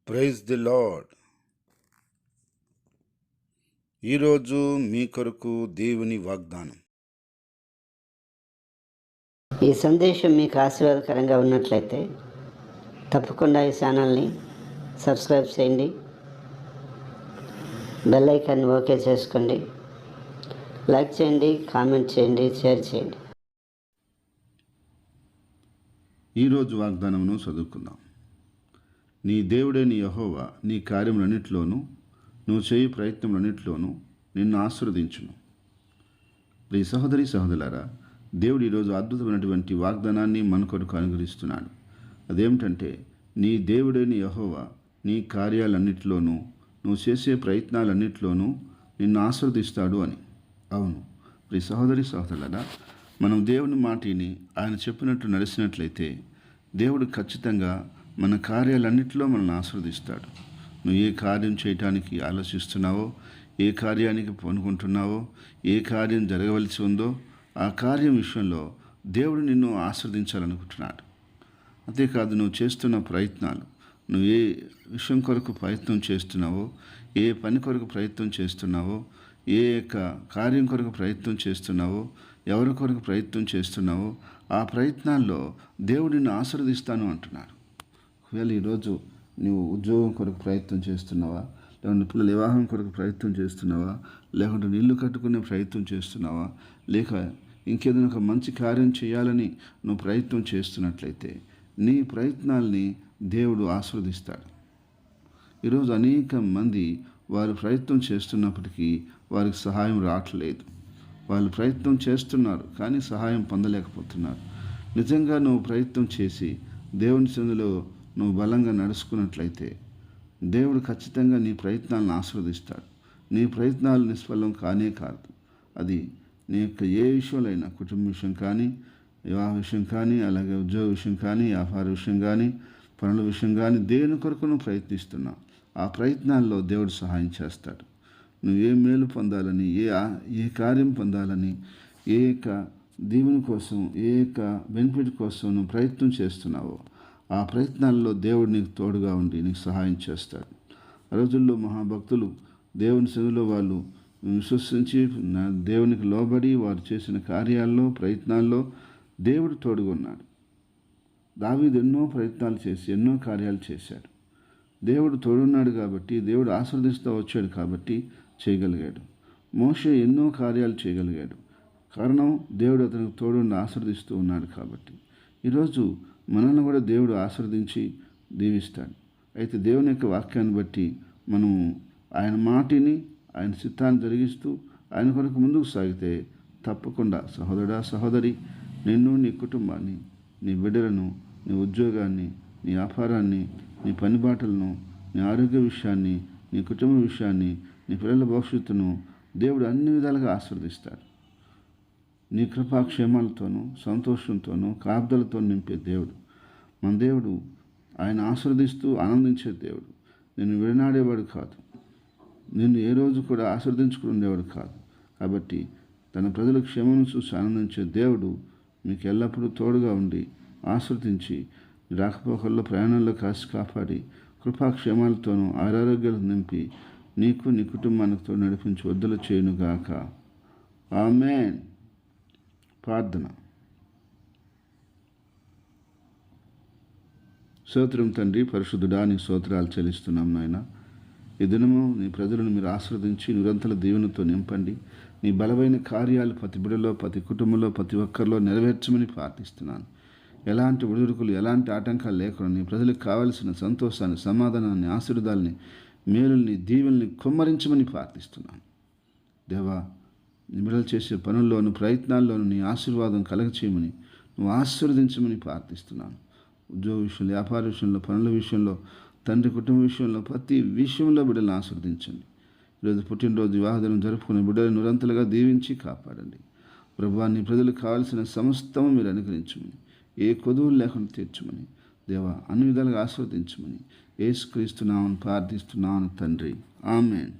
Praise the lord. ఈరోజు మీ కొరకు దేవుని వాగ్దానం. ఈ సందేశం మీకు ఆశీర్వాదకరంగా ఉన్నట్లయితే తప్పకుండా ఈ ఛానల్ని సబ్స్క్రైబ్ చేయండి, బెల్ ఐకాన్ ఓకే చేసుకోండి, లైక్ చేయండి, కామెంట్ చేయండి, షేర్ చేయండి. ఈరోజు వాగ్దానమును చదువుకుందాం. నీ దేవుడైన యెహోవా నీ కార్యములన్నిటిలోనూ నువ్వు చేయు ప్రయత్నములన్నిటిలోనూ నిన్ను ఆశీర్వదించును. ప్రియ సహోదరి సహోదరులారా, దేవుడు ఈరోజు అద్భుతమైనటువంటి వాగ్దానాన్ని మన కొరకు అనుగ్రహిస్తున్నాడు. అదేమిటంటే, నీ దేవుడైన యెహోవా నీ కార్యాలన్నిటిలోనూ నువ్వు చేసే ప్రయత్నాలన్నిటిలోనూ నిన్ను ఆశీర్వదిస్తాడు అని. అవును ప్రియ సహోదరి సహోదరులారా, మనం దేవుని మాటిని ఆయన చెప్పినట్టు నడిచినట్లయితే దేవుడు ఖచ్చితంగా మన కార్యాలన్నిటిలో మనల్ని ఆశీర్వదిస్తాడు. నువ్వు ఏ కార్యం చేయటానికి ఆలోచిస్తున్నావో, ఏ కార్యానికి పూనుకుంటున్నావో, ఏ కార్యం జరగవలసి ఉందో ఆ కార్యం విషయంలో దేవుడు నిన్ను ఆశీర్వదించాలనుకుంటున్నాడు. అంతేకాదు, నువ్వు చేస్తున్న ప్రయత్నాలు, నువ్వు ఏ విషయం కొరకు ప్రయత్నం చేస్తున్నావో, ఏ పని కొరకు ప్రయత్నం చేస్తున్నావో, ఏ యొక్క కార్యం కొరకు ప్రయత్నం చేస్తున్నావో, ఎవరి కొరకు ప్రయత్నం చేస్తున్నావో ఆ ప్రయత్నాల్లో దేవుడు నిన్ను ఆశీర్వదిస్తాను అంటున్నాడు. ఒకవేళ ఈరోజు నువ్వు ఉద్యోగం కొరకు ప్రయత్నం చేస్తున్నావా, లేకుంటే పిల్లల వివాహం కొరకు ప్రయత్నం చేస్తున్నావా, లేకుంటే ఇల్లు కట్టుకునే ప్రయత్నం చేస్తున్నావా, లేక ఇంకేదైనా ఒక మంచి కార్యం చేయాలని నువ్వు ప్రయత్నం చేస్తున్నట్లయితే నీ ప్రయత్నాల్ని దేవుడు ఆశీర్వదిస్తాడు. ఈరోజు అనేక మంది వారు ప్రయత్నం చేస్తున్నప్పటికీ వారికి సహాయం రావట్లేదు. వాళ్ళు ప్రయత్నం చేస్తున్నారు కానీ సహాయం పొందలేకపోతున్నారు. నిజంగా నువ్వు ప్రయత్నం చేసి దేవుని సన్నిధిలో నువ్వు బలంగా నడుచుకున్నట్లయితే దేవుడు ఖచ్చితంగా నీ ప్రయత్నాలను ఆశీర్వదిస్తాడు. నీ ప్రయత్నాలు నిష్ఫలం కానే కాదు. అది నీ యొక్క ఏ విషయంలో అయినా, కుటుంబ విషయం కానీ, వివాహ విషయం కానీ, అలాగే ఉద్యోగ విషయం కానీ, వ్యాపార విషయం కానీ, పనుల విషయం కానీ, దేని కొరకు నువ్వు ప్రయత్నిస్తున్నావు ఆ ప్రయత్నాల్లో దేవుడు సహాయం చేస్తాడు. నువ్వు ఏ మేలు పొందాలని, ఏ కార్యం పొందాలని, ఏ యొక్క దీవెన కోసం, ఏ యొక్క బెనిఫిట్ కోసం నువ్వు ప్రయత్నం చేస్తున్నావో ఆ ప్రయత్నాల్లో దేవుడు నీకు తోడుగా ఉండి నీకు సహాయం చేస్తాడు. ఆ రోజుల్లో మహాభక్తులు దేవుని సన్నిధిలో వాళ్ళు విశ్వసించి దేవునికి లోబడి వారు చేసిన కార్యాల్లో, ప్రయత్నాల్లో దేవుడు తోడుగా ఉన్నాడు. దావీదు ఎన్నో ప్రయత్నాలు చేసి ఎన్నో కార్యాలు చేశాడు. దేవుడు తోడున్నాడు కాబట్టి, దేవుడు ఆశీర్వదిస్తూ వచ్చాడు కాబట్టి చేయగలిగాడు. మోషే ఎన్నో కార్యాలు చేయగలిగాడు. కారణం దేవుడు అతనికి తోడుండి ఆశీర్వదిస్తూ ఉన్నాడు కాబట్టి. ఈరోజు మనల్ని కూడా దేవుడు ఆశీర్వదించి దీవిస్తాడు. అయితే దేవుని యొక్క వాక్యాన్ని బట్టి మనము ఆయన మాటిని, ఆయన చిత్తాన్ని జరిగిస్తూ ఆయన కొరకు ముందుకు సాగితే తప్పకుండా సహోదరుడా సహోదరి, నిన్ను, నీ కుటుంబాన్ని, నీ బిడ్డలను, నీ ఉద్యోగాన్ని, నీ వ్యాపారాన్ని, నీ పని బాటలను, నీ ఆరోగ్య విషయాన్ని, నీ కుటుంబ విషయాన్ని, నీ పిల్లల భవిష్యత్తును దేవుడు అన్ని విధాలుగా ఆశీర్వదిస్తాడు. నీ కృపాక్షేమాలతోనూ, సంతోషంతోనూ, కాపుదలతో నింపే దేవుడు మన దేవుడు. ఆయన ఆశీర్వదిస్తూ ఆనందించే దేవుడు. నిన్ను విడనాడేవాడు కాదు. నిన్ను ఏ రోజు కూడా ఆశీర్వదించుకునేవాడు కాదు. కాబట్టి తన ప్రజల క్షేమం చూసి ఆనందించే దేవుడు మీకు ఎల్లప్పుడూ తోడుగా ఉండి ఆశీర్వదించి రాకపోకల్లో, ప్రయాణంలో కాసి కాపాడి కృపాక్షేమాలతోనూ ఆరోగ్యాలు నింపి నీకు, నీ కుటుంబానికి తోడు నడిపించి వద్దులు చేయునుగాక. ఆమేన్. ప్రార్థన. స్తోత్రం తండ్రి, పరిశుద్ధుడా, నీ స్తోత్రాలు చెల్లిస్తున్నాం నాయన. ఈ దినము నీ ప్రజలను మీరు ఆశీర్వదించి నిరంతర దీవెనతో నింపండి. నీ బలమైన కార్యాలు ప్రతి బిడ్డలో, ప్రతి కుటుంబంలో, ప్రతి ఒక్కరిలో నెరవేర్చమని ప్రార్థిస్తున్నాను. ఎలాంటి ఒడిదుడుకులు, ఎలాంటి ఆటంకాలు లేకుండా నీ ప్రజలకు కావలసిన సంతోషాన్ని, సమాధానాన్ని, ఆశీర్వాదాలని, మేలుల్ని, దీవెల్ని కుమ్మరించమని ప్రార్థిస్తున్నాను. దేవా, నీ బిడ్డలు చేసే పనుల్లోను, ప్రయత్నాల్లోనూ నీ ఆశీర్వాదం కలగచేయమని, నువ్వు ఆశీర్వదించమని ప్రార్థిస్తున్నాను. ఉద్యోగ విషయంలో, వ్యాపార విషయంలో, పనుల విషయంలో, తండ్రి కుటుంబ విషయంలో, ప్రతి విషయంలో బిడ్డలను ఆశీర్వదించండి. ఈరోజు పుట్టినరోజు, వివాహదినం జరుపుకునే బిడ్డలను నిరంతరంగా దీవించి కాపాడండి. ప్రభువా, నీ ప్రజలకు కావాల్సిన సమస్తము మీరు అనుగ్రహించమని, ఏ కొదువులు లేకుండా తీర్చమని, దేవా అన్ని విధాలుగా ఆశీర్వదించమని యేసుక్రీస్తు నామమున ప్రార్థిస్తున్నాను తండ్రి. ఆమేన్.